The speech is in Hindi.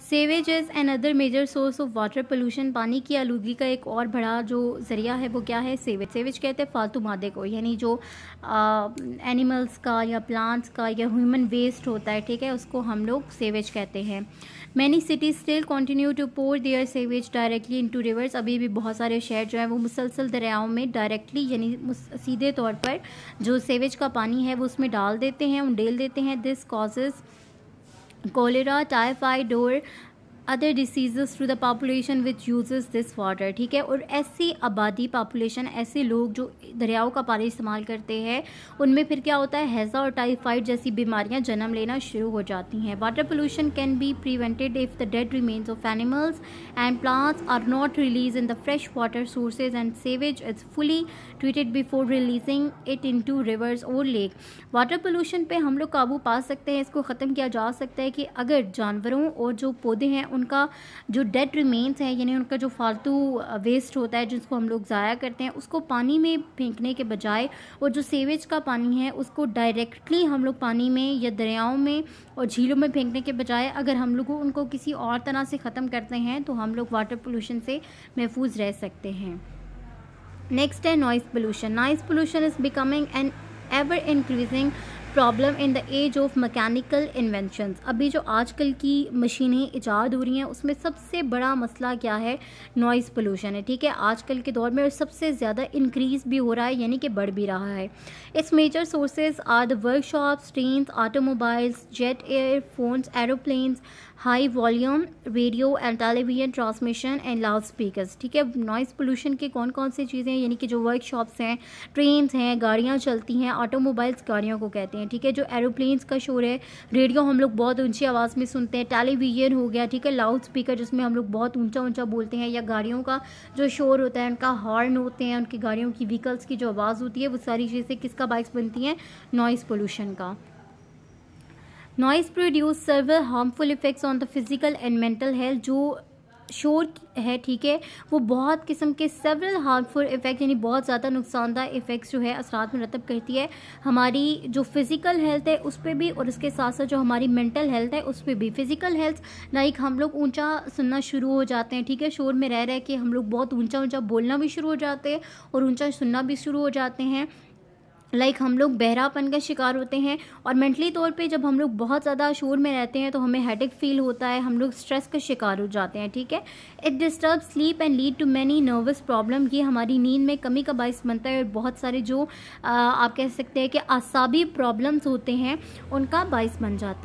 Savage is another major source of water pollution. पानी की आलूगी का एक और बड़ा जो ज़रिया है वो क्या है? सेवेज। सेवेज कहते हैं फालतू मादे को, यानी जो एनिमल्स का या प्लांट्स का या ह्यूमन वेस्ट होता है, ठीक है, उसको हम लोग सेवेज कहते हैं। Many cities still continue to pour their sewage directly into rivers. अभी भी बहुत सारे शहर जो है वो मुसलसल दरियाओं में डायरेक्टली यानी सीधे तौर पर जो सेवेज का पानी है वो उसमें डाल देते हैं, उंडेल देते हैं। दिस कॉजेज कॉलेरा, टाइफाइड और other diseases to the population which uses this water, ठीक है। और ऐसी आबादी, पॉपुलेशन, ऐसे लोग जो दरियाओं का पानी इस्तेमाल करते हैं उनमें फिर क्या होता है? हैज़ा और टाइफाइड जैसी बीमारियां जन्म लेना शुरू हो जाती हैं। Water pollution can be prevented if the dead remains of animals and plants are not release in the fresh water sources and sewage is fully treated before releasing it into rivers और लेक। वाटर पोल्यूशन पे हम लोग काबू पा सकते हैं, इसको ख़त्म किया जा सकता है कि अगर जानवरों और जो पौधे हैं उनका जो डेड रिमेन्स है, यानी उनका जो फालतू वेस्ट होता है जिसको हम लोग ज़ाया करते हैं, उसको पानी में फेंकने के बजाय और जो सेवेज का पानी है उसको डायरेक्टली हम लोग पानी में या दरियाओं में और झीलों में फेंकने के बजाय अगर हम लोग उनको किसी और तरह से ख़त्म करते हैं तो हम लोग वाटर पोल्यूशन से महफूज रह सकते हैं। नेक्स्ट है noise pollution. Noise pollution is becoming an ever increasing problem in the age of mechanical inventions. अभी जो आजकल की मशीनें ईजाद हो रही हैं उसमें सबसे बड़ा मसला क्या है? नॉइज़ पोल्यूशन है, ठीक है। आजकल के दौर में सबसे ज़्यादा इंक्रीज़ भी हो रहा है, यानी कि बढ़ भी रहा है। Its major sources are the workshops, trains, automobiles, jet air, phones, aeroplanes, high volume radio and television transmission and loud speakers, ठीक है। नॉइज़ पोल्यूशन के कौन कौन सी चीज़ें हैं? यानी कि जो वर्कशॉप्स हैं, ट्रेन्स हैं, गाड़ियाँ चलती हैं, ऑटोमोबाइल्स गाड़ियों को कहते हैं, ठीक है। जो एरोप्लेन्स का शोर है, रेडियो हम लोग बहुत ऊंची आवाज़ में सुनते हैं, टेलीविजन हो गया, ठीक है, लाउड स्पीकर जिसमें हम लोग बहुत ऊंचा ऊंचा बोलते हैं, या गाड़ियों का जो शोर होता है, उनका हॉर्न होते हैं, उनकी गाड़ियों की व्हीकल्स की जो आवाज़ होती है, वो सारी चीज़ें किसका बाइस बनती हैं? नॉइज़ पोल्यूशन का। Noise produce several harmful effects on the physical and mental health. जो शोर है, ठीक है, वो बहुत किस्म के सेवरल हार्मफुल इफ़ेक्ट यानी बहुत ज़्यादा नुकसानदा इफ़ेक्ट्स जो है असरात मुरतब करती है हमारी जो फिज़िकल हेल्थ है उस पर भी, और उसके साथ साथ जो हमारी मेंटल हेल्थ है उस पर भी। फिज़िकल हेल्थ लाइक हम लोग ऊंचा सुनना शुरू हो जाते हैं, ठीक है, शोर में रह के हम लोग बहुत ऊंचा ऊंचा बोलना भी शुरू हो जाते हैं और ऊंचा सुनना भी शुरू हो जाते हैं, लाइक हम लोग बहरापन का शिकार होते हैं। और मेंटली तौर पे जब हम लोग बहुत ज़्यादा शोर में रहते हैं तो हमें हेडेक फील होता है, हम लोग स्ट्रेस का शिकार हो जाते हैं, ठीक है। It disturb sleep and lead to many nervous problem. ये हमारी नींद में कमी का बाइस बनता है और बहुत सारे जो आप कह सकते हैं कि आसाबी प्रॉब्लम्स होते हैं उनका बाइस बन जाता है।